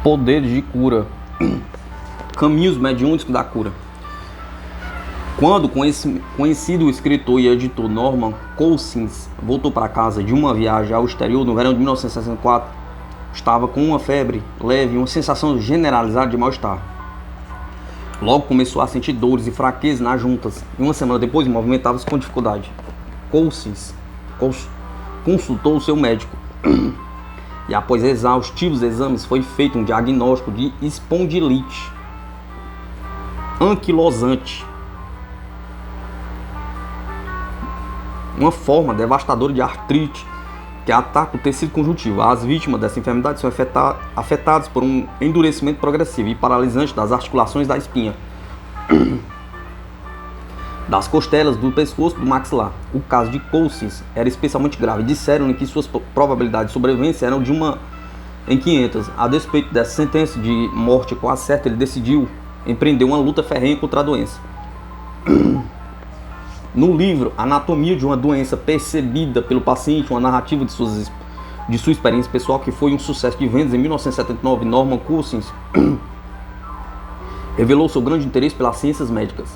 Poderes de cura. Caminhos mediúnicos da cura. Quando conhecido escritor e editor Norman Cousins voltou para casa de uma viagem ao exterior no verão de 1964, estava com uma febre leve e uma sensação generalizada de mal-estar. Logo começou a sentir dores e fraqueza nas juntas e uma semana depois movimentava-se com dificuldade. Cousins consultou o seu médico e após exaustivos exames foi feito um diagnóstico de espondilite anquilosante, uma forma devastadora de artrite que ataca o tecido conjuntivo. As vítimas dessa enfermidade são afetadas por um endurecimento progressivo e paralisante das articulações da espinha, das costelas, do pescoço e do maxilar. O caso de Cousins era especialmente grave. Disseram-lhe que suas probabilidades de sobrevivência eram de 1 em 500. A despeito dessa sentença de morte quase certa, ele decidiu empreender uma luta ferrenha contra a doença. No livro Anatomia de uma Doença Percebida pelo Paciente, uma narrativa de sua experiência pessoal, que foi um sucesso de vendas em 1979, Norman Cousins revelou seu grande interesse pelas ciências médicas.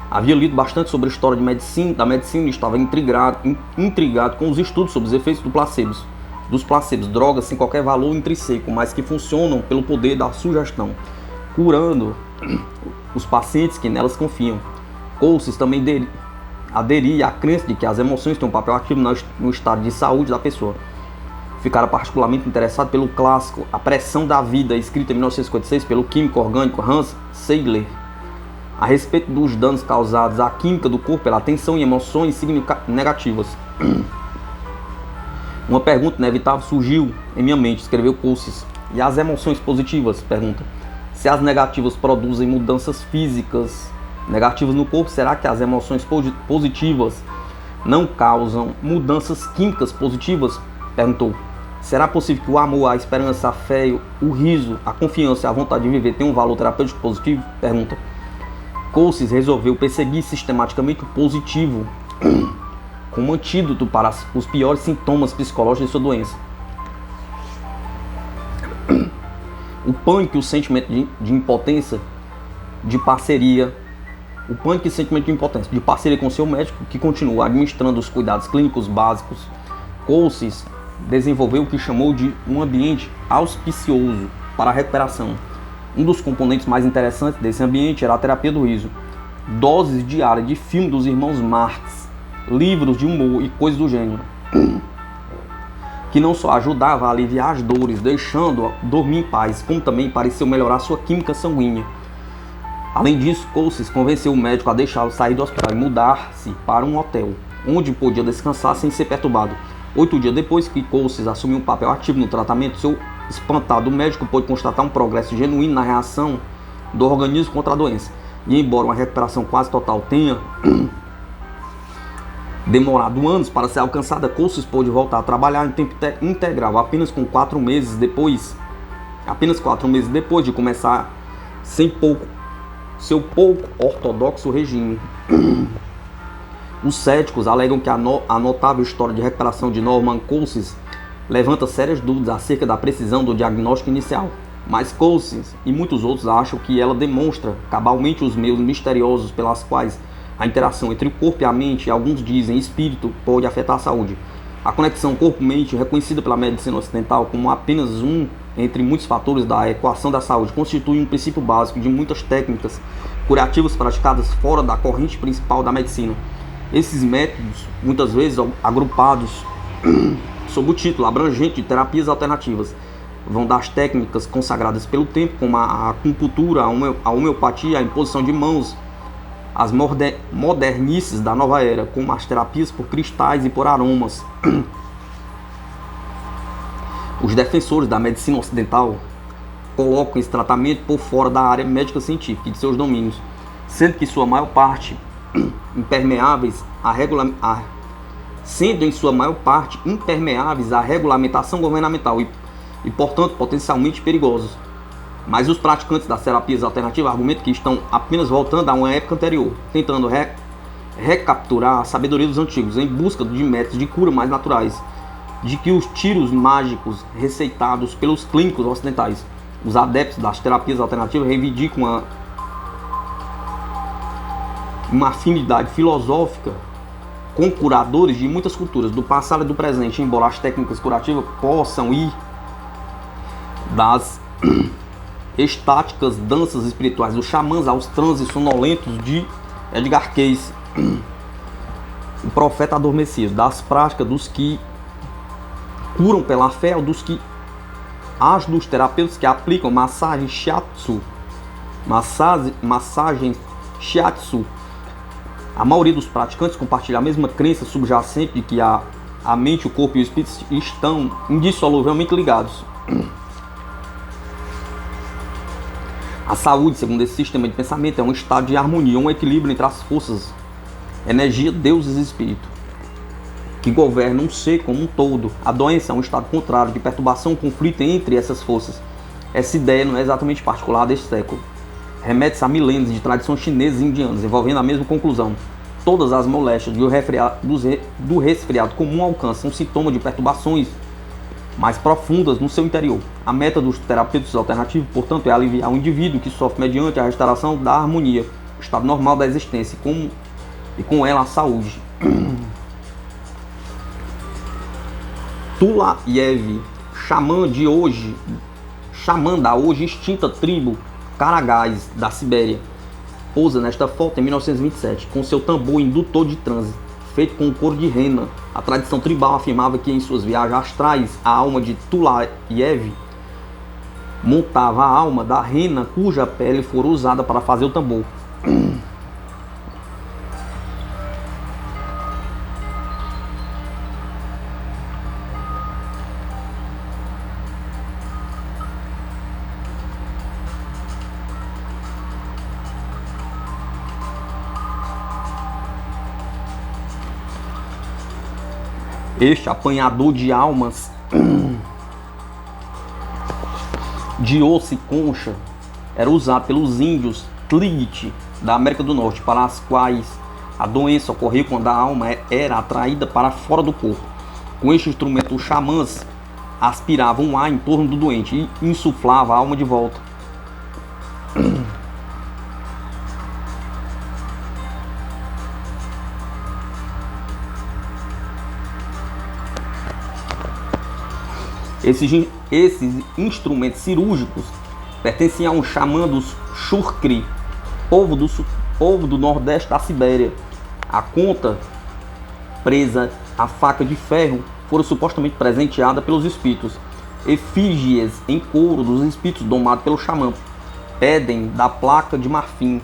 Havia lido bastante sobre a história da medicina e estava intrigado com os estudos sobre os efeitos dos placebos, drogas sem qualquer valor intrínseco, mas que funcionam pelo poder da sugestão, curando os pacientes que nelas confiam. Cousins também aderia à crença de que as emoções têm um papel ativo no estado de saúde da pessoa. Ficara particularmente interessado pelo clássico A Pressão da Vida, escrito em 1956 pelo químico orgânico Hans Seidler, a respeito dos danos causados à química do corpo pela tensão e emoções negativas. Uma pergunta inevitável surgiu em minha mente, escreveu Cousins. E as emoções positivas? Pergunta. Se as negativas produzem mudanças físicas negativas no corpo, será que as emoções positivas não causam mudanças químicas positivas? Perguntou. Será possível que o amor, a esperança, a fé, o riso, a confiança e a vontade de viver tenham um valor terapêutico positivo? Pergunta. Cousins resolveu perseguir sistematicamente o positivo como antídoto para os piores sintomas psicológicos de sua doença. O pânico e o sentimento de impotência, de parceria com seu médico, que continua administrando os cuidados clínicos básicos. Cousins desenvolveu o que chamou de um ambiente auspicioso para a recuperação. Um dos componentes mais interessantes desse ambiente era a terapia do riso. Doses diárias de filme dos irmãos Marx, livros de humor e coisas do gênero, que não só ajudava a aliviar as dores, deixando-a dormir em paz, como também pareceu melhorar sua química sanguínea. Além disso, Cousins convenceu o médico a deixá-lo sair do hospital e mudar-se para um hotel, onde podia descansar sem ser perturbado. 8 dias depois que Cousins assumiu um papel ativo no tratamento, seu espantado médico pôde constatar um progresso genuíno na reação do organismo contra a doença. E embora uma recuperação quase total tenha demorado anos para ser alcançada, Cousins pôde voltar a trabalhar em tempo integral apenas 4 meses depois de começar seu pouco ortodoxo regime. Os céticos alegam que a notável história de recuperação de Norman Cousins levanta sérias dúvidas acerca da precisão do diagnóstico inicial, mas Cousins e muitos outros acham que ela demonstra cabalmente os meios misteriosos pelas quais a interação entre o corpo e a mente, e alguns dizem espírito, pode afetar a saúde. A conexão corpo-mente, reconhecida pela medicina ocidental como apenas um entre muitos fatores da equação da saúde, constitui um princípio básico de muitas técnicas curativas praticadas fora da corrente principal da medicina. Esses métodos, muitas vezes agrupados sob o título abrangente de terapias alternativas, vão das técnicas consagradas pelo tempo, como a acupuntura, a homeopatia, a imposição de mãos, as modernices da nova era, como as terapias por cristais e por aromas. Os defensores da medicina ocidental colocam esse tratamento por fora da área médica científica e de seus domínios, sendo que sua maior parte impermeáveis à regulamentação governamental e portanto potencialmente perigosos. Mas os praticantes das terapias alternativas argumentam que estão apenas voltando a uma época anterior, tentando recapturar a sabedoria dos antigos em busca de métodos de cura mais naturais, de que os tiros mágicos receitados pelos clínicos ocidentais. Os adeptos das terapias alternativas reivindicam uma afinidade filosófica com curadores de muitas culturas, do passado e do presente, embora as técnicas curativas possam ir das estáticas danças espirituais dos xamãs aos transes sonolentos de Edgar Cayce, o profeta adormecido, das práticas dos que curam pela fé, ou as dos terapeutas que aplicam massagem shiatsu. A maioria dos praticantes compartilha a mesma crença subjacente de que a mente, o corpo e o espírito estão indissoluvelmente ligados. A saúde, segundo esse sistema de pensamento, é um estado de harmonia, um equilíbrio entre as forças, energia, deuses e espírito, que governam um ser como um todo. A doença é um estado contrário de perturbação, conflito entre essas forças. Essa ideia não é exatamente particular deste século. Remete-se a milênios de tradições chinesas e indianas, envolvendo a mesma conclusão. Todas as moléstias do resfriado comum alcançam um sintoma de perturbações mais profundas no seu interior. A meta dos terapeutas alternativos, portanto, é aliviar o indivíduo que sofre mediante a restauração da harmonia, o estado normal da existência, e com ela a saúde. Tulayev, xamã da hoje extinta tribo Karagais da Sibéria, pousa nesta foto em 1927, com seu tambor indutor de transe, feito com couro de rena. A tradição tribal afirmava que em suas viagens astrais, a alma de Tulayev montava a alma da rena cuja pele fora usada para fazer o tambor. Este apanhador de almas de osso e concha era usado pelos índios Tlingit da América do Norte, para as quais a doença ocorria quando a alma era atraída para fora do corpo. Com este instrumento, os xamãs aspiravam um ar em torno do doente e insuflavam a alma de volta. Esses instrumentos cirúrgicos pertenciam a um xamã dos Shurkri, povo do nordeste da Sibéria. A conta presa à faca de ferro foram supostamente presenteada pelos espíritos. Efígies em couro dos espíritos domados pelo xamã pendem da placa de marfim.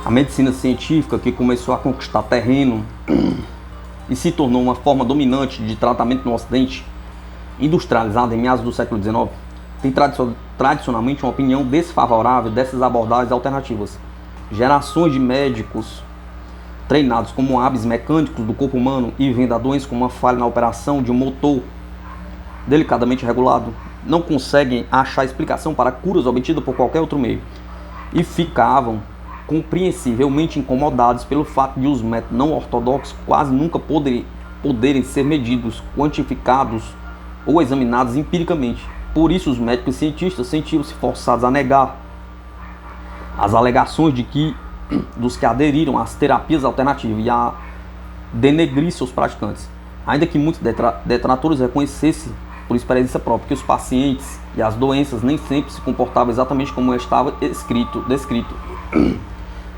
A medicina científica, que começou a conquistar terreno e se tornou uma forma dominante de tratamento no Ocidente, industrializada em meados do século XIX, tem tradicionalmente uma opinião desfavorável dessas abordagens alternativas. Gerações de médicos treinados como hábeis mecânicos do corpo humano e vendo a doença como uma falha na operação de um motor delicadamente regulado, não conseguem achar explicação para curas obtidas por qualquer outro meio, e ficavam compreensivelmente incomodados pelo fato de os métodos não ortodoxos quase nunca poderem ser medidos, quantificados ou examinados empiricamente. Por isso, os médicos e cientistas sentiam-se forçados a negar as alegações dos que aderiram às terapias alternativas e a denegrir seus praticantes, ainda que muitos detratores reconhecessem por experiência própria que os pacientes e as doenças nem sempre se comportavam exatamente como estava descrito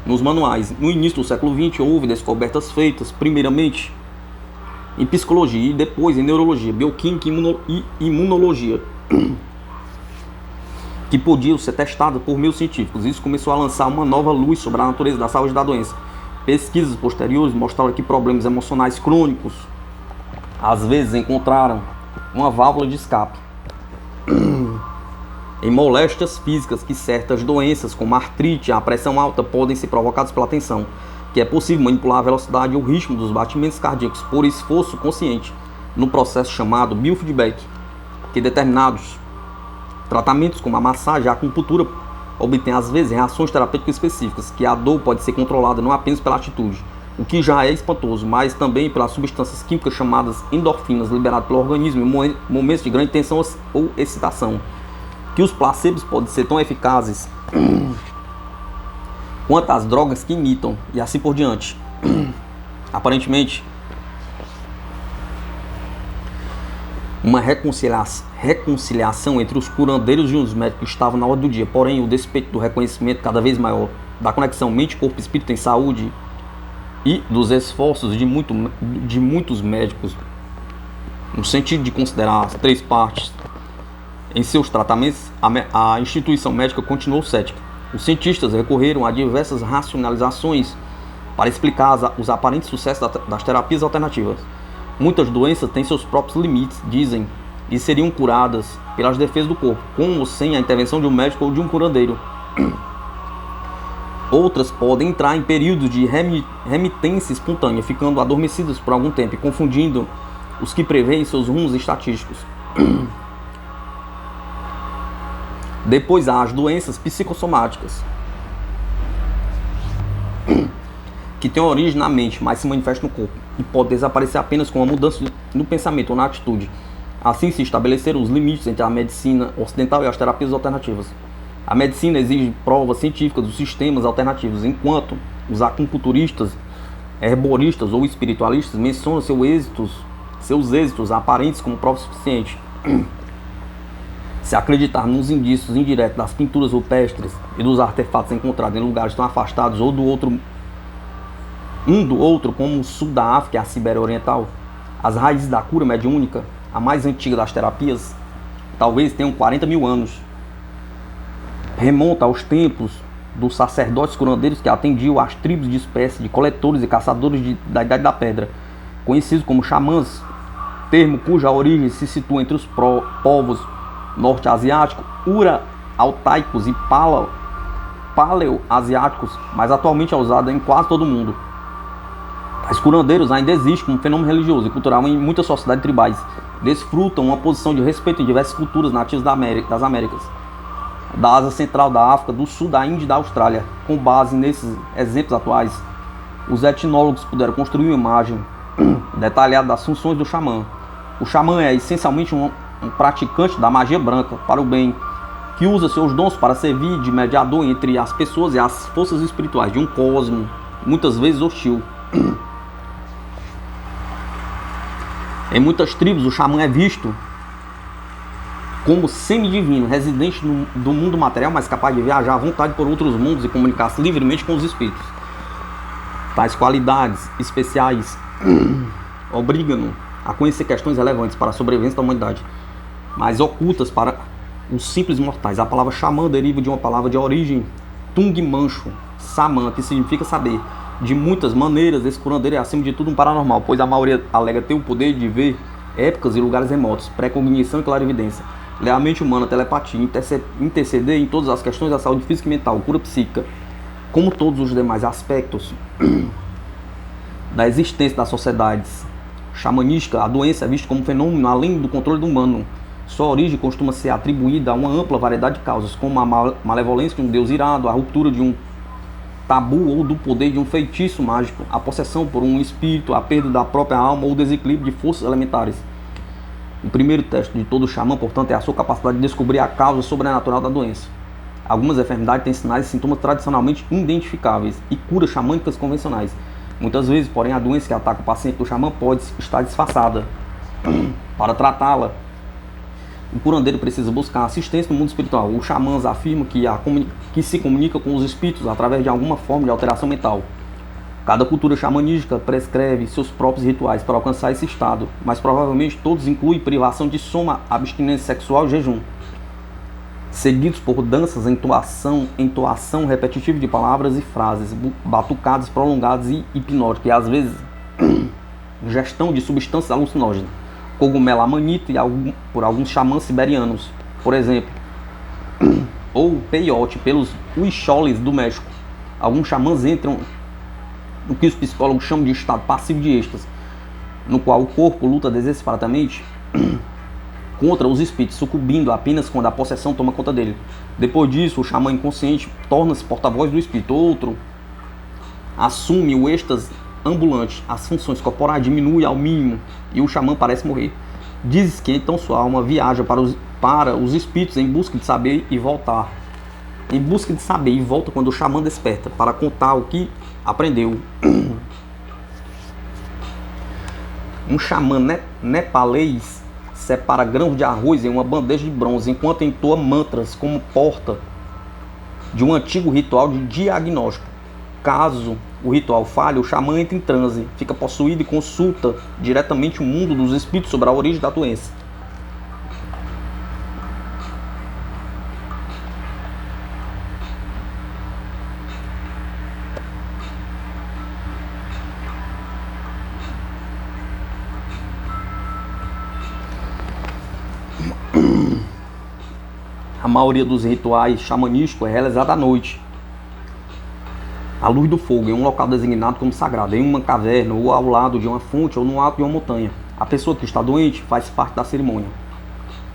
nos manuais. No início do século XX, houve descobertas feitas, primeiramente em psicologia e depois em neurologia, bioquímica e imunologia, que podiam ser testadas por meios científicos. Isso começou a lançar uma nova luz sobre a natureza da saúde da doença. Pesquisas posteriores mostraram que problemas emocionais crônicos às vezes encontraram uma válvula de escape em moléstias físicas, que certas doenças como a artrite e a pressão alta podem ser provocadas pela tensão. que é possível manipular a velocidade e o ritmo dos batimentos cardíacos por esforço consciente no processo chamado biofeedback, que determinados tratamentos como a massagem e a acupuntura obtêm às vezes reações terapêuticas específicas, que a dor pode ser controlada não apenas pela atitude, o que já é espantoso, mas também pelas substâncias químicas chamadas endorfinas liberadas pelo organismo em momentos de grande tensão ou excitação, que os placebos podem ser tão eficazes quanto as drogas que imitam, e assim por diante. Aparentemente, uma reconciliação entre os curandeiros e os médicos estava na ordem do dia, porém o despeito do reconhecimento cada vez maior da conexão mente, corpo e espírito em saúde e dos esforços de muitos médicos no sentido de considerar as três partes em seus tratamentos, a instituição médica continuou cética. Os cientistas recorreram a diversas racionalizações para explicar os aparentes sucessos das terapias alternativas. Muitas doenças têm seus próprios limites, dizem, e seriam curadas pelas defesas do corpo, com ou sem a intervenção de um médico ou de um curandeiro. Outras podem entrar em períodos de remitência espontânea, ficando adormecidas por algum tempo e confundindo os que preveem seus rumos estatísticos. Depois há as doenças psicossomáticas, que têm origem na mente, mas se manifestam no corpo, e podem desaparecer apenas com uma mudança no pensamento ou na atitude. Assim se estabeleceram os limites entre a medicina ocidental e as terapias alternativas. A medicina exige provas científicas dos sistemas alternativos, enquanto os acupunturistas, herboristas ou espiritualistas mencionam seus êxitos aparentes como prova suficiente. Se acreditar nos indícios indiretos das pinturas rupestres e dos artefatos encontrados em lugares tão afastados ou um do outro, como o sul da África e a Sibéria Oriental, as raízes da cura mediúnica, a mais antiga das terapias, talvez tenham 40 mil anos. Remonta aos tempos dos sacerdotes curandeiros que atendiam às tribos de espécie de coletores e caçadores da Idade da Pedra, conhecidos como xamãs, termo cuja origem se situa entre os povos norte-asiáticos, ura-altaicos e paleo-asiáticos, mas atualmente é usado em quase todo o mundo. Os curandeiros ainda existem como fenômeno religioso e cultural em muitas sociedades tribais. Desfrutam uma posição de respeito em diversas culturas nativas das Américas, da Ásia Central, da África, do Sul, da Índia e da Austrália. Com base nesses exemplos atuais, os etnólogos puderam construir uma imagem detalhada das funções do xamã. O xamã é essencialmente um praticante da magia branca para o bem, que usa seus dons para servir de mediador entre as pessoas e as forças espirituais de um cosmo, muitas vezes hostil. Em muitas tribos, o xamã é visto como semidivino, residente do mundo material, mas capaz de viajar à vontade por outros mundos e comunicar-se livremente com os espíritos. Tais qualidades especiais obrigam-no a conhecer questões relevantes para a sobrevivência da humanidade, mas ocultas para os simples mortais. A palavra xamã deriva de uma palavra de origem tungmancho, samã, que significa saber. De muitas maneiras, esse curandeiro é acima de tudo um paranormal, pois a maioria alega ter o poder de ver épocas e lugares remotos, pré-cognição e clarividência, ler a mente humana, telepatia, interceder em todas as questões da saúde física e mental, cura psíquica, como todos os demais aspectos da existência das sociedades xamanísticas. A doença é vista como um fenômeno além do controle do humano. Sua origem costuma ser atribuída a uma ampla variedade de causas, como a malevolência de um deus irado, a ruptura de um tabu ou do poder de um feitiço mágico, a possessão por um espírito, a perda da própria alma ou o desequilíbrio de forças elementares. O primeiro teste de todo xamã, portanto, é a sua capacidade de descobrir a causa sobrenatural da doença. Algumas enfermidades têm sinais e sintomas tradicionalmente identificáveis e curas xamânicas convencionais. Muitas vezes, porém, a doença que ataca o paciente do xamã pode estar disfarçada. Para tratá-la, o curandeiro precisa buscar assistência no mundo espiritual. Os xamãs afirmam que se comunica com os espíritos através de alguma forma de alteração mental. Cada cultura xamanística prescreve seus próprios rituais para alcançar esse estado, mas provavelmente todos incluem privação de soma, abstinência sexual e jejum, seguidos por danças, entoação repetitiva de palavras e frases, batucadas prolongadas e hipnóticas, e às vezes ingestão de substâncias alucinógenas, cogumelo amanita por alguns xamãs siberianos, por exemplo, ou peyote pelos huicholes do México. Alguns xamãs entram o que os psicólogos chamam de estado passivo de êxtase, no qual o corpo luta desesperadamente contra os espíritos, sucumbindo apenas quando a possessão toma conta dele. Depois disso, o xamã inconsciente torna-se porta-voz do espírito. Outro assume o êxtase ambulante, as funções corporais diminuem ao mínimo e o xamã parece morrer. Diz que então sua alma viaja para os espíritos em busca de saber e voltar. Em busca de saber e volta quando o xamã desperta para contar o que aprendeu. Um xamã nepalês separa grãos de arroz em uma bandeja de bronze enquanto entoa mantras como porta de um antigo ritual de diagnóstico. Caso o ritual falhe, o xamã entra em transe, fica possuído e consulta diretamente o mundo dos espíritos sobre a origem da doença. A maioria dos rituais xamanísticos é realizada à noite, à luz do fogo, em um local designado como sagrado, em uma caverna, ou ao lado de uma fonte, ou no alto de uma montanha. A pessoa que está doente faz parte da cerimônia,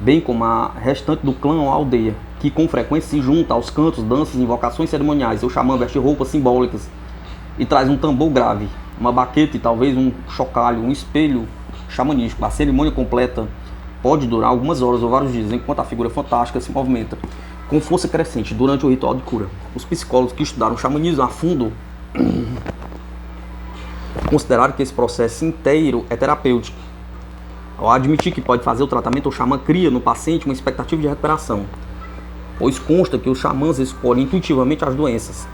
bem como a restante do clã ou aldeia, que com frequência se junta aos cantos, danças e invocações cerimoniais. O xamã veste roupas simbólicas e traz um tambor grave, uma baqueta e talvez um chocalho, um espelho xamanístico. A cerimônia completa pode durar algumas horas ou vários dias, enquanto a figura fantástica se movimenta com força crescente durante o ritual de cura. Os psicólogos que estudaram o xamanismo a fundo consideraram que esse processo inteiro é terapêutico. Ao admitir que pode fazer o tratamento, o xamã cria no paciente uma expectativa de recuperação, pois consta que os xamãs escolhem intuitivamente as doenças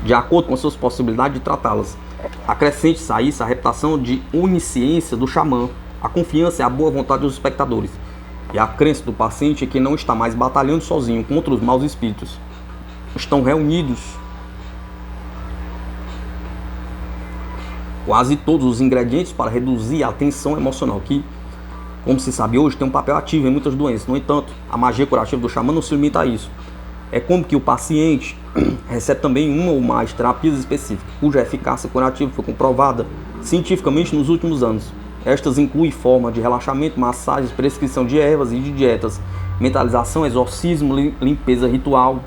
de acordo com suas possibilidades de tratá-las. Acrescente-se a isso a reputação de onisciência do xamã, a confiança e a boa vontade dos espectadores, e a crença do paciente é que não está mais batalhando sozinho contra os maus espíritos. Estão reunidos quase todos os ingredientes para reduzir a tensão emocional, que, como se sabe hoje, tem um papel ativo em muitas doenças. No entanto, a magia curativa do xamã não se limita a isso. É como que o paciente recebe também uma ou mais terapias específicas, cuja eficácia curativa foi comprovada cientificamente nos últimos anos. Estas incluem forma de relaxamento, massagens, prescrição de ervas e de dietas, mentalização, exorcismo, limpeza ritual,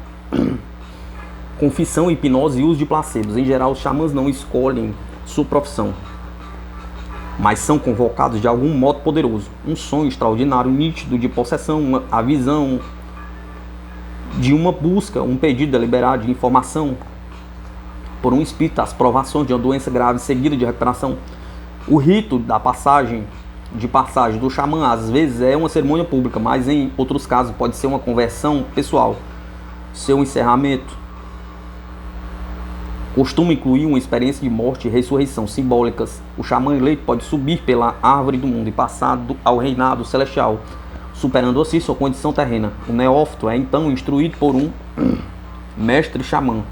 confissão, hipnose e uso de placebos. Em geral, os xamãs não escolhem sua profissão, mas são convocados de algum modo poderoso. Um sonho extraordinário, nítido de possessão, a visão de uma busca, um pedido deliberado de informação por um espírito, as provações de uma doença grave seguida de recuperação. O rito da passagem do xamã às vezes é uma cerimônia pública, mas em outros casos pode ser uma conversão pessoal. Seu encerramento costuma incluir uma experiência de morte e ressurreição simbólicas. O xamã eleito pode subir pela árvore do mundo e passar ao reinado celestial, superando assim sua condição terrena. O neófito é então instruído por um mestre xamã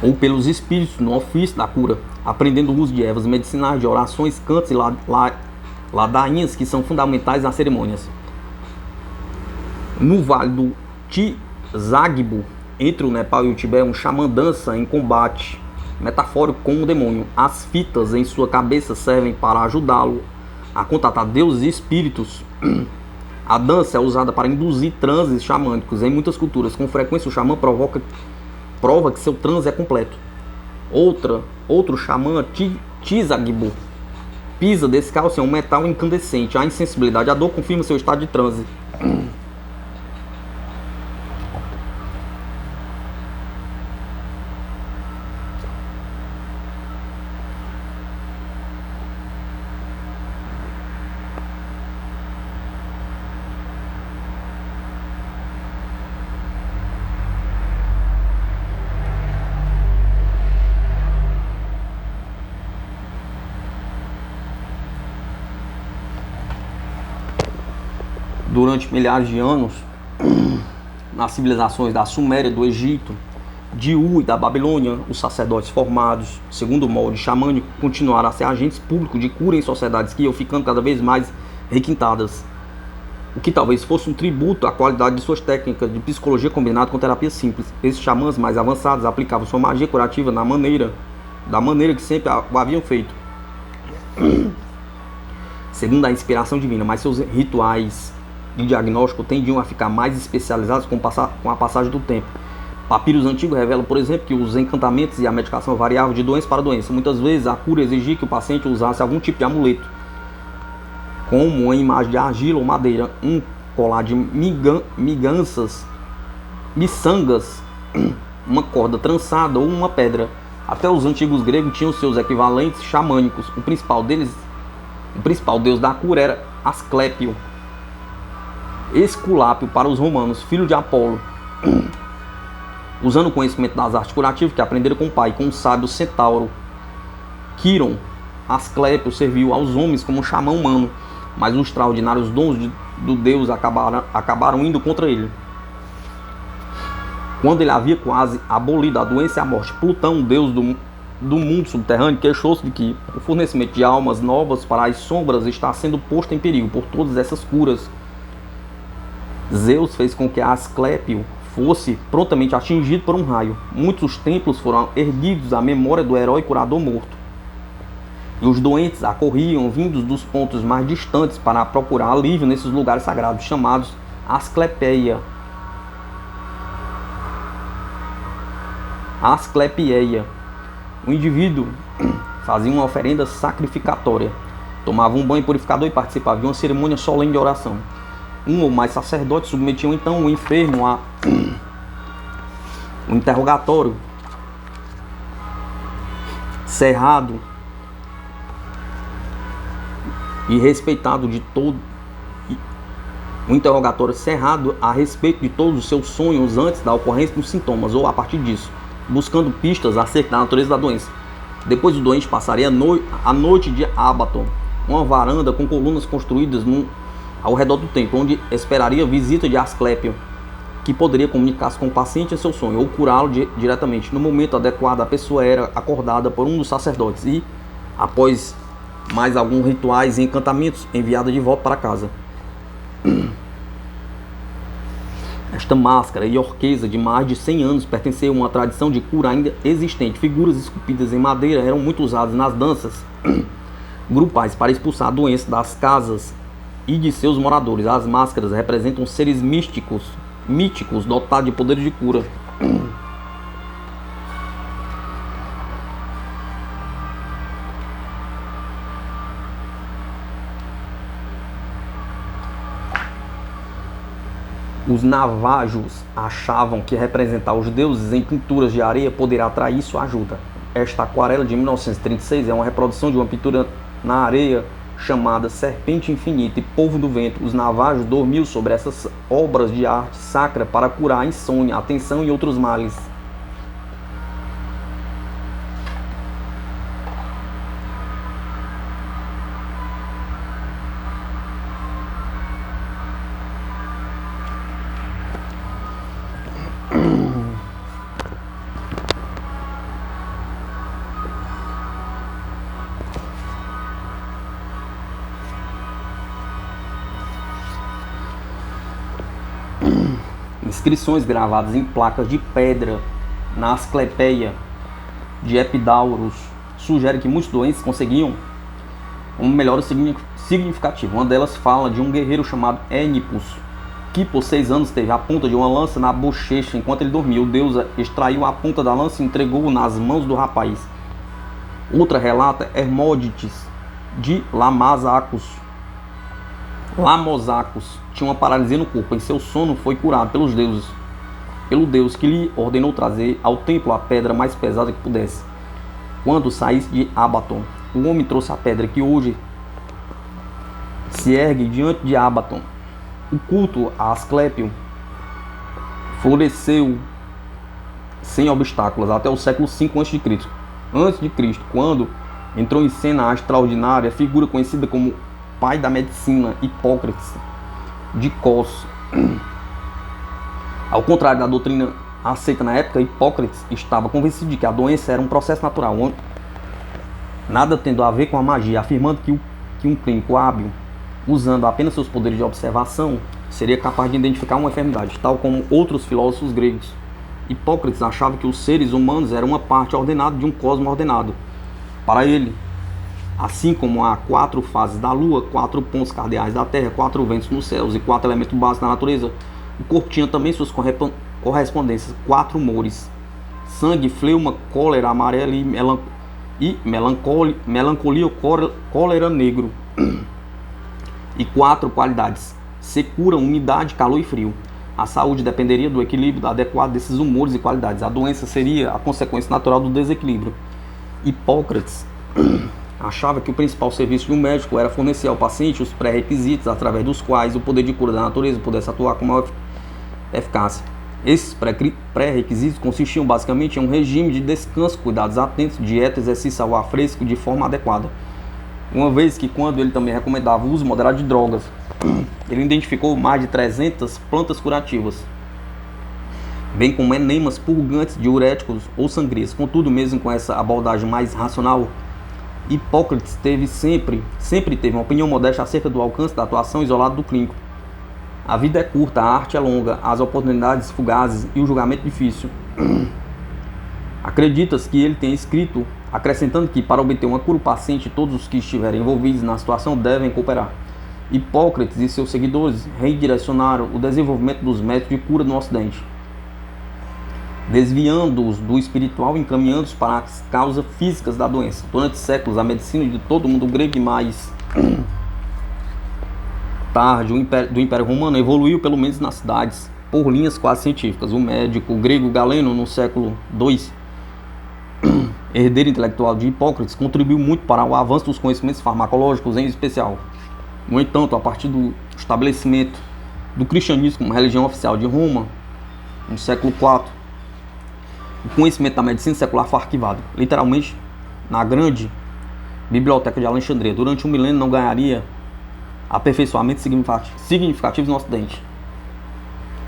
ou pelos espíritos no ofício da cura, aprendendo o uso de ervas medicinais, de orações, cantos e ladainhas que são fundamentais nas cerimônias. No Vale do Tizagbo, entre o Nepal e o Tibete, um xamã dança em combate metafórico com o demônio. As fitas em sua cabeça servem para ajudá-lo a contatar deuses e espíritos. A dança é usada para induzir transes xamânicos. Em muitas culturas, com frequência, o xamã prova que seu transe é completo. Outro xamã, Tizagbo, pisa descalço em um metal incandescente. A insensibilidade à dor confirma seu estado de transe. Durante milhares de anos, nas civilizações da Suméria, do Egito, de U e da Babilônia, os sacerdotes formados segundo o molde xamânico continuaram a ser agentes públicos de cura em sociedades que iam ficando cada vez mais requintadas. o que talvez fosse um tributo à qualidade de suas técnicas de psicologia combinada com terapia simples. Esses xamãs mais avançados aplicavam sua magia curativa da maneira que sempre o haviam feito, segundo a inspiração divina, mas seus rituais de diagnóstico tendiam a ficar mais especializados com a passagem do tempo. Papiros antigos revelam, por exemplo, que os encantamentos e a medicação variavam de doença para doença. Muitas vezes a cura exigia que o paciente usasse algum tipo de amuleto, como uma imagem de argila ou madeira, um colar de miçangas, uma corda trançada ou uma pedra. Até os antigos gregos tinham seus equivalentes xamânicos. O principal deus da cura era Asclépio, Esculápio para os romanos, filho de Apolo. Usando o conhecimento das artes curativas que aprenderam com o pai, com o sábio centauro Quiron, Asclépio serviu aos homens como um xamã humano, mas os extraordinários dons do deus acabaram indo contra ele. Quando ele havia quase abolido a doença e a morte, Plutão, deus do mundo subterrâneo, queixou-se de que o fornecimento de almas novas para as sombras está sendo posto em perigo por todas essas curas. Zeus fez com que Asclépio fosse prontamente atingido por um raio. Muitos templos foram erguidos à memória do herói curador morto. E os doentes acorriam vindos dos pontos mais distantes para procurar alívio nesses lugares sagrados, chamados Asclepieia. O indivíduo fazia uma oferenda sacrificatória, tomava um banho purificador e participava de uma cerimônia solene de oração. Um ou mais sacerdotes submetiam então o enfermo a um interrogatório cerrado e respeitado de todo um interrogatório cerrado a respeito de todos os seus sonhos antes da ocorrência dos sintomas ou a partir disso, buscando pistas acerca da natureza da doença. Depois o doente passaria a noite de Abaton, uma varanda com colunas construídas ao redor do templo, onde esperaria a visita de Asclépio, que poderia comunicar-se com o paciente em seu sonho ou curá-lo diretamente. No momento adequado, a pessoa era acordada por um dos sacerdotes e, após mais alguns rituais e encantamentos, enviada de volta para casa. Esta máscara iorquesa de mais de 100 anos pertencia a uma tradição de cura ainda existente. Figuras esculpidas em madeira eram muito usadas nas danças grupais para expulsar a doença das casas e de seus moradores. As máscaras representam seres míticos dotados de poderes de cura. Os navajos achavam que representar os deuses em pinturas de areia poderia atrair sua ajuda. Esta aquarela de 1936 é uma reprodução de uma pintura na areia chamada Serpente Infinita e Polvo do Vento. Os navajos dormiam sobre essas obras de arte sacra para curar a insônia, a tensão e outros males. Inscrições gravadas em placas de pedra na Asclepeia de Epidaurus sugerem que muitos doentes conseguiam uma melhora significativa. Uma delas fala de um guerreiro chamado Énipus, que por 6 anos teve a ponta de uma lança na bochecha enquanto ele dormia. O deus extraiu a ponta da lança e entregou-o nas mãos do rapaz. Outra relata Hermódites de Lamosacus tinha uma paralisia no corpo. Em seu sono foi curado pelo deus que lhe ordenou trazer ao templo a pedra mais pesada que pudesse. Quando saísse de Abaton, o homem trouxe a pedra que hoje se ergue diante de Abaton. O culto a Asclépio floresceu sem obstáculos até o século V a.C., quando entrou em cena a extraordinária figura conhecida como pai da medicina, Hipócrates de Cos. Ao contrário da doutrina aceita na época, Hipócrates estava convencido de que a doença era um processo natural, nada tendo a ver com a magia, afirmando que um clínico hábil usando apenas seus poderes de observação, seria capaz de identificar uma enfermidade, tal como outros filósofos gregos. Hipócrates achava que os seres humanos eram uma parte ordenada de um cosmos ordenado. Para ele, assim como há 4 fases da Lua, 4 pontos cardeais da Terra, 4 ventos nos céus e 4 elementos básicos da natureza, o corpo tinha também suas correspondências, 4 humores: sangue, fleuma, cólera amarela e melancolia ou cólera negro. E 4 qualidades: secura, umidade, calor e frio. A saúde dependeria do equilíbrio adequado desses humores e qualidades. A doença seria a consequência natural do desequilíbrio. Hipócrates achava que o principal serviço de um médico era fornecer ao paciente os pré-requisitos através dos quais o poder de cura da natureza pudesse atuar com maior eficácia. Esses pré-requisitos consistiam basicamente em um regime de descanso, cuidados atentos, dieta, exercício ao ar fresco de forma adequada. Uma vez que, quando ele também recomendava o uso moderado de drogas, ele identificou mais de 300 plantas curativas, bem como enemas, purgantes, diuréticos ou sangrias. Contudo, mesmo com essa abordagem mais racional, Hipócrates sempre teve uma opinião modesta acerca do alcance da atuação isolada do clínico. A vida é curta, a arte é longa, as oportunidades fugazes e o julgamento difícil. Acredita-se que ele tenha escrito, acrescentando que, para obter uma cura, o paciente e todos os que estiverem envolvidos na situação devem cooperar. Hipócrates e seus seguidores redirecionaram o desenvolvimento dos métodos de cura no Ocidente, desviando-os do espiritual e encaminhando-os para as causas físicas da doença. Durante séculos, a medicina de todo o mundo grego e mais tarde do Império Romano evoluiu, pelo menos nas cidades, por linhas quase científicas. O médico grego Galeno, no século II, herdeiro intelectual de Hipócrates, contribuiu muito para o avanço dos conhecimentos farmacológicos em especial. No entanto, a partir do estabelecimento do cristianismo como religião oficial de Roma, no século IV, o conhecimento da medicina secular foi arquivado. Literalmente, na grande biblioteca de Alexandria, durante um milênio não ganharia aperfeiçoamentos significativos no Ocidente.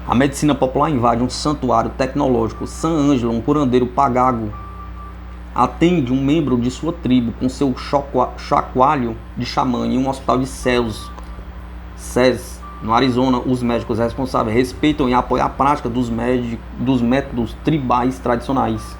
A medicina popular invade um santuário tecnológico. San Ângelo, um curandeiro pagago, atende um membro de sua tribo com seu chacoalho de xamã em um hospital de Ces, no Arizona. Os médicos responsáveis respeitam e apoiam a prática dos métodos tribais tradicionais.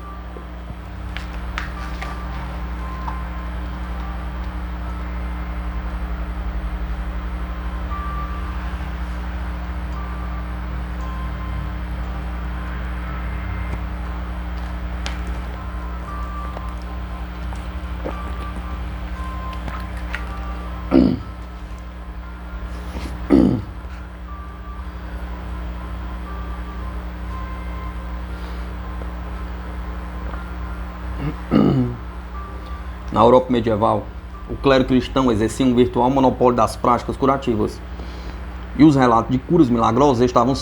Na Europa medieval, o clero cristão exercia um virtual monopólio das práticas curativas, e os relatos de curas milagrosas estavam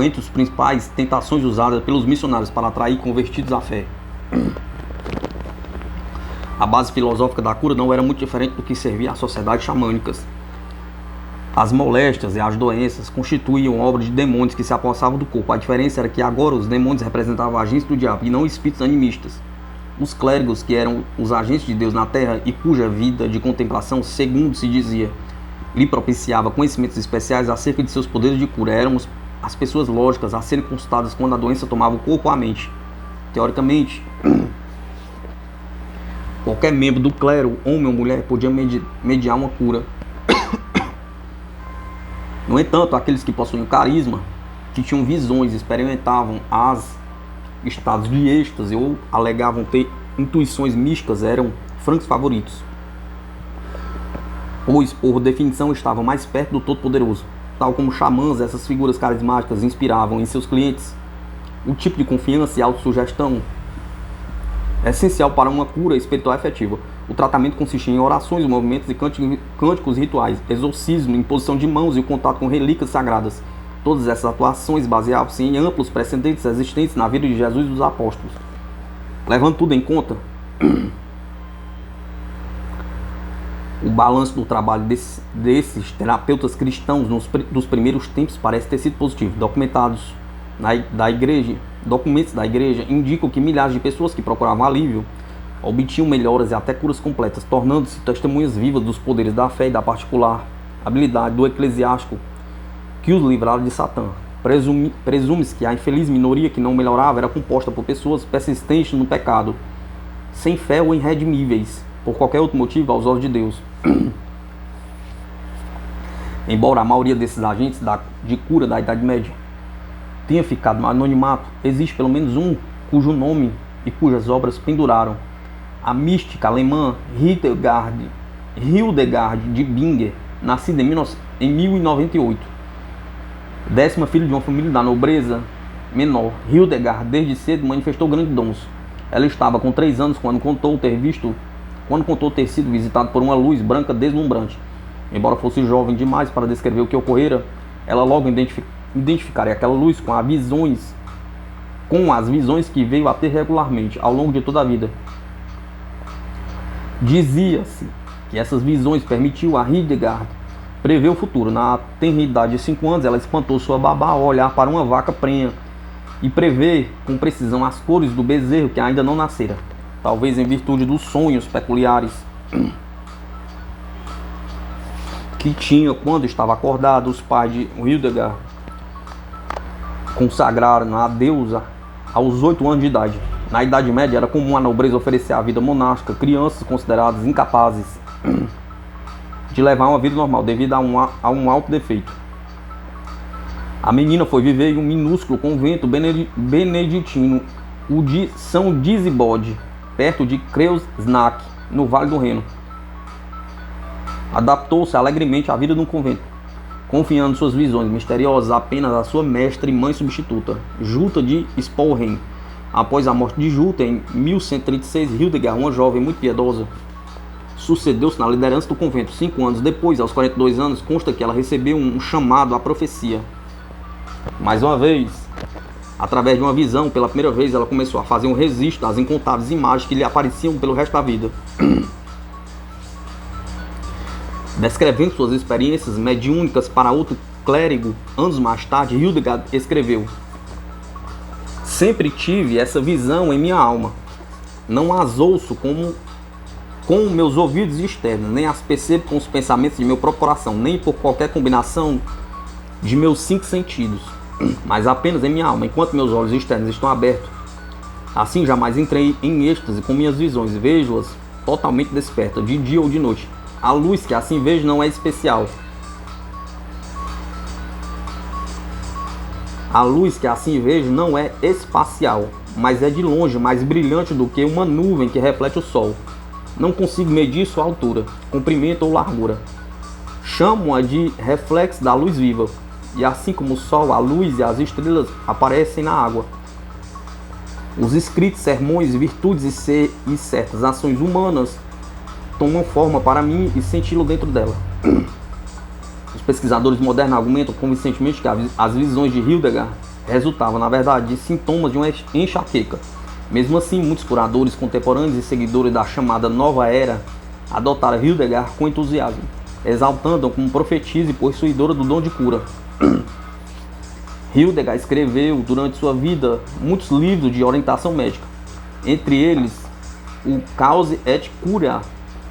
entre as principais tentações usadas pelos missionários para atrair convertidos à fé. A base filosófica da cura não era muito diferente do que servia às sociedades xamânicas. As moléstias e as doenças constituíam obra de demônios que se apossavam do corpo. A diferença era que agora os demônios representavam agentes do diabo e não espíritos animistas. Os clérigos, que eram os agentes de Deus na terra e cuja vida de contemplação, segundo se dizia, lhe propiciava conhecimentos especiais acerca de seus poderes de cura, eram as pessoas lógicas a serem consultadas quando a doença tomava o corpo ou a mente. Teoricamente, qualquer membro do clero, homem ou mulher, podia mediar uma cura. No entanto, aqueles que possuíam carisma, que tinham visões, experimentavam estados de êxtase ou alegavam ter intuições místicas, eram francos favoritos, pois, por definição, estavam mais perto do Todo-Poderoso. Tal como xamãs, essas figuras carismáticas inspiravam em seus clientes o tipo de confiança e autossugestão essencial para uma cura espiritual efetiva. O tratamento consistia em orações, movimentos e cânticos rituais, exorcismo, imposição de mãos e o contato com relíquias sagradas. Todas essas atuações baseavam-se em amplos precedentes existentes na vida de Jesus e dos apóstolos. Levando tudo em conta, o balanço do trabalho desses terapeutas cristãos dos primeiros tempos parece ter sido positivo. Documentos da igreja indicam que milhares de pessoas que procuravam alívio obtinham melhoras e até curas completas, tornando-se testemunhas vivas dos poderes da fé e da particular habilidade do eclesiástico que os livraram de Satã. Presume-se que a infeliz minoria que não melhorava era composta por pessoas persistentes no pecado, sem fé ou irredimíveis, por qualquer outro motivo aos olhos de Deus. Embora a maioria desses agentes de cura da Idade Média tenha ficado no anonimato, existe pelo menos um cujo nome e cujas obras penduraram. A mística alemã Hildegard de Bingen, nascida em 1098. 10ª filha de uma família da nobreza menor, Hildegard desde cedo manifestou grandes dons. Ela estava com 3 anos quando contou ter sido visitado por uma luz branca deslumbrante. Embora fosse jovem demais para descrever o que ocorrera, ela logo identificaria aquela luz com as visões que veio a ter regularmente ao longo de toda a vida. Dizia-se que essas visões permitiam a Hildegard prever o futuro. Na tenridade de 5 anos, ela espantou sua babá ao olhar para uma vaca prenha e prever com precisão as cores do bezerro que ainda não nascera, talvez em virtude dos sonhos peculiares que tinha quando estava acordado. Os pais de Hildegard consagraram a deusa aos 8 anos de idade. Na Idade Média era comum a nobreza oferecer a vida monástica crianças consideradas incapazes de levar uma vida normal devido a um alto defeito. A menina foi viver em um minúsculo convento beneditino, o de São Disibode, perto de Kreuznach, no Vale do Reno. Adaptou-se alegremente à vida no convento, confiando suas visões misteriosas apenas à sua mestra e mãe substituta, Jutta de Spolheim. Após a morte de Jutta, em 1136, Hildegard, uma jovem muito piedosa, sucedeu-se na liderança do convento. 5 anos depois, aos 42 anos, consta que ela recebeu um chamado à profecia. Mais uma vez, através de uma visão, pela primeira vez, ela começou a fazer um registro das incontáveis imagens que lhe apareciam pelo resto da vida. Descrevendo suas experiências mediúnicas para outro clérigo, anos mais tarde, Hildegard escreveu: sempre tive essa visão em minha alma. Não as ouço com meus ouvidos externos, nem as percebo com os pensamentos de meu próprio coração, nem por qualquer combinação de meus 5 sentidos, mas apenas em minha alma, enquanto meus olhos externos estão abertos. Assim jamais entrei em êxtase com minhas visões, vejo-as totalmente despertas, de dia ou de noite. A luz que assim vejo não é especial. A luz que assim vejo não é espacial, mas é de longe mais brilhante do que uma nuvem que reflete o sol. Não consigo medir sua altura, comprimento ou largura. Chamo-a de reflexo da luz viva. E assim como o sol, a luz e as estrelas aparecem na água. Os escritos, sermões, virtudes e certas ações humanas tomam forma para mim e senti-lo dentro dela. Os pesquisadores modernos argumentam convincentemente que as visões de Hildegard resultavam, na verdade, de sintomas de uma enxaqueca. Mesmo assim, muitos curadores contemporâneos e seguidores da chamada Nova Era adotaram Hildegard com entusiasmo, exaltando-a como profetisa e possuidora do dom de cura. Hildegard escreveu durante sua vida muitos livros de orientação médica, entre eles o Cause et Cura,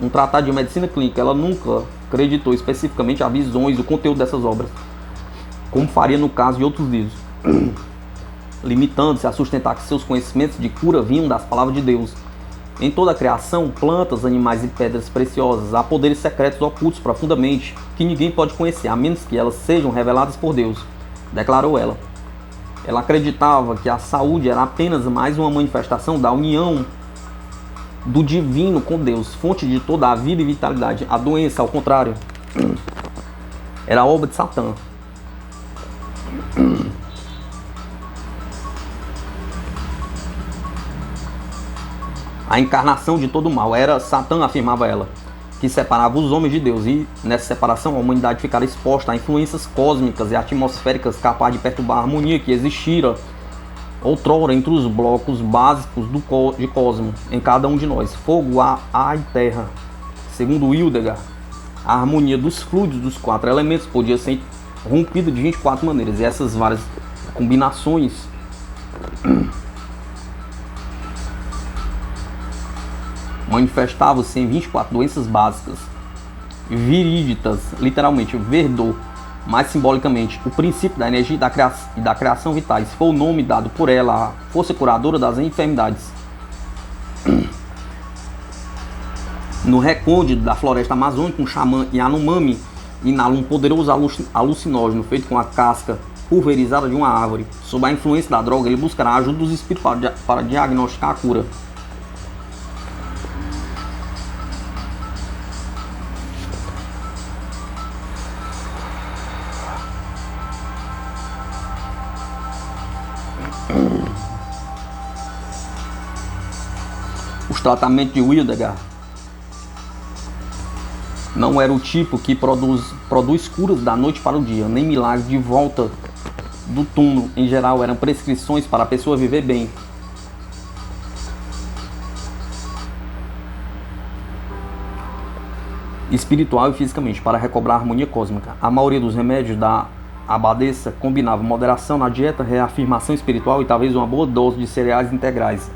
um tratado de medicina clínica. Ela nunca acreditou especificamente a visões e o conteúdo dessas obras, como faria no caso de outros livros, limitando-se a sustentar que seus conhecimentos de cura vinham das palavras de Deus. Em toda a criação, plantas, animais e pedras preciosas, há poderes secretos ocultos profundamente que ninguém pode conhecer, a menos que elas sejam reveladas por Deus, declarou ela. Ela acreditava que a saúde era apenas mais uma manifestação da união do divino com Deus, fonte de toda a vida e vitalidade. A doença, ao contrário, era obra de Satã. A encarnação de todo o mal era Satã, afirmava ela, que separava os homens de Deus, e nessa separação a humanidade ficara exposta a influências cósmicas e atmosféricas capazes de perturbar a harmonia que existira outrora entre os blocos básicos de cosmo em cada um de nós, fogo, ar e terra. Segundo Hildegard, a harmonia dos fluidos dos 4 elementos podia ser rompida de 24 maneiras, e essas várias combinações Manifestavam-se em 24 doenças básicas, viríditas, literalmente verdor, mas simbolicamente o princípio da energia e da criação vitais. Foi o nome dado por ela à força curadora das enfermidades. No recôndito da floresta amazônica, um xamã Yanomami inala um poderoso alucinógeno feito com a casca pulverizada de uma árvore. Sob a influência da droga, ele buscará a ajuda dos espíritos para diagnosticar a cura. Os tratamentos de Hildegard não era o tipo que produz curas da noite para o dia, nem milagres de volta do túmulo. Em geral, eram prescrições para a pessoa viver bem. Espiritual e fisicamente, para recobrar a harmonia cósmica. A maioria dos remédios da abadesa combinava moderação na dieta, reafirmação espiritual e talvez uma boa dose de cereais integrais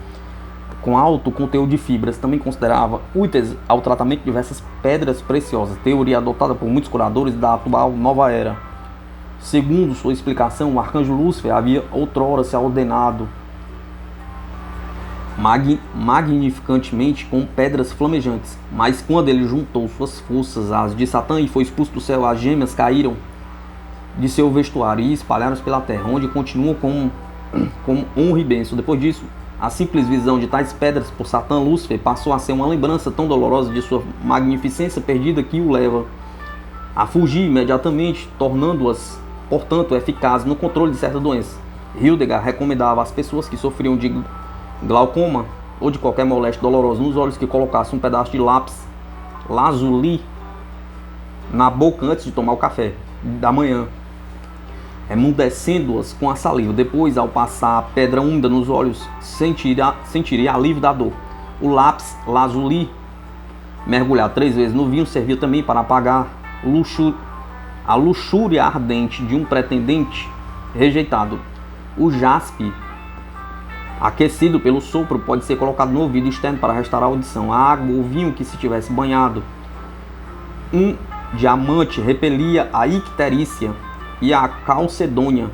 com alto conteúdo de fibras. Também considerava úteis ao tratamento de diversas pedras preciosas, teoria adotada por muitos curadores da atual nova era. Segundo sua explicação, o arcanjo Lúcifer havia outrora se ordenado magnificantemente com pedras flamejantes, mas quando ele juntou suas forças às de Satã e foi expulso do céu, as gêmeas caíram de seu vestuário e espalharam-se pela terra, onde continuam com honra e bênção. Depois disso, a simples visão de tais pedras por Satã, Lúcifer passou a ser uma lembrança tão dolorosa de sua magnificência perdida que o leva a fugir imediatamente, tornando-as, portanto, eficazes no controle de certa doença. Hildegard recomendava às pessoas que sofriam de glaucoma ou de qualquer moléstia dolorosa nos olhos que colocassem um pedaço de lápis lazuli na boca antes de tomar o café da manhã, emudecendo-as com a saliva. Depois, ao passar a pedra úmida nos olhos, sentiria alívio da dor. O lápis lazuli, mergulhado 3 vezes no vinho, servia também para apagar a luxúria ardente de um pretendente rejeitado. O jaspe, aquecido pelo sopro, pode ser colocado no ouvido externo para restaurar a audição. A água ou vinho que se tivesse banhado um diamante repelia a icterícia e a calcedônia.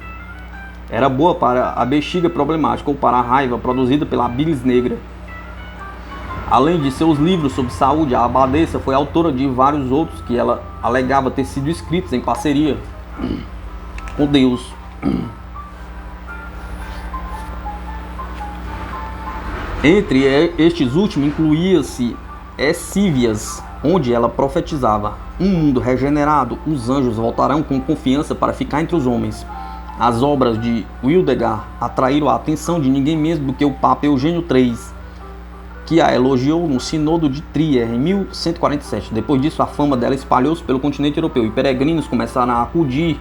Era boa para a bexiga problemática ou para a raiva produzida pela bilis negra. Além de seus livros sobre saúde, a abadesa foi autora de vários outros que ela alegava ter sido escritos em parceria com Deus. Entre estes últimos incluía-se Escívias, onde ela profetizava um mundo regenerado, os anjos voltarão com confiança para ficar entre os homens. As obras de Hildegard atraíram a atenção de ninguém menos do que o Papa Eugênio III, que a elogiou no Sínodo de Trier em 1147. Depois disso, a fama dela espalhou-se pelo continente europeu e peregrinos começaram a acudir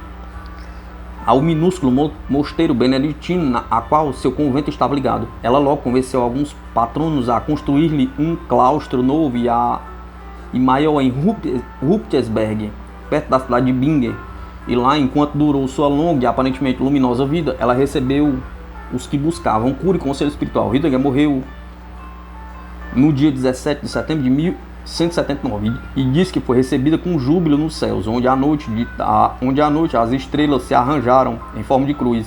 ao minúsculo mosteiro beneditino a qual seu convento estava ligado. Ela logo convenceu alguns patronos a construir-lhe um claustro novo e maior em Ruptesberg, perto da cidade de Bingen. E lá, enquanto durou sua longa e aparentemente luminosa vida, ela recebeu os que buscavam cura e conselho espiritual. Hildegard morreu no dia 17 de setembro de 1179 e diz que foi recebida com júbilo nos céus, onde à noite as estrelas se arranjaram em forma de cruz.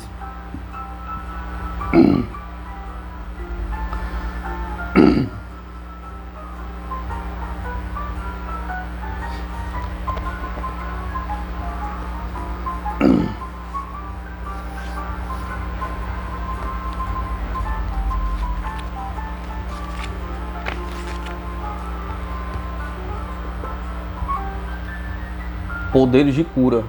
Poderes de cura.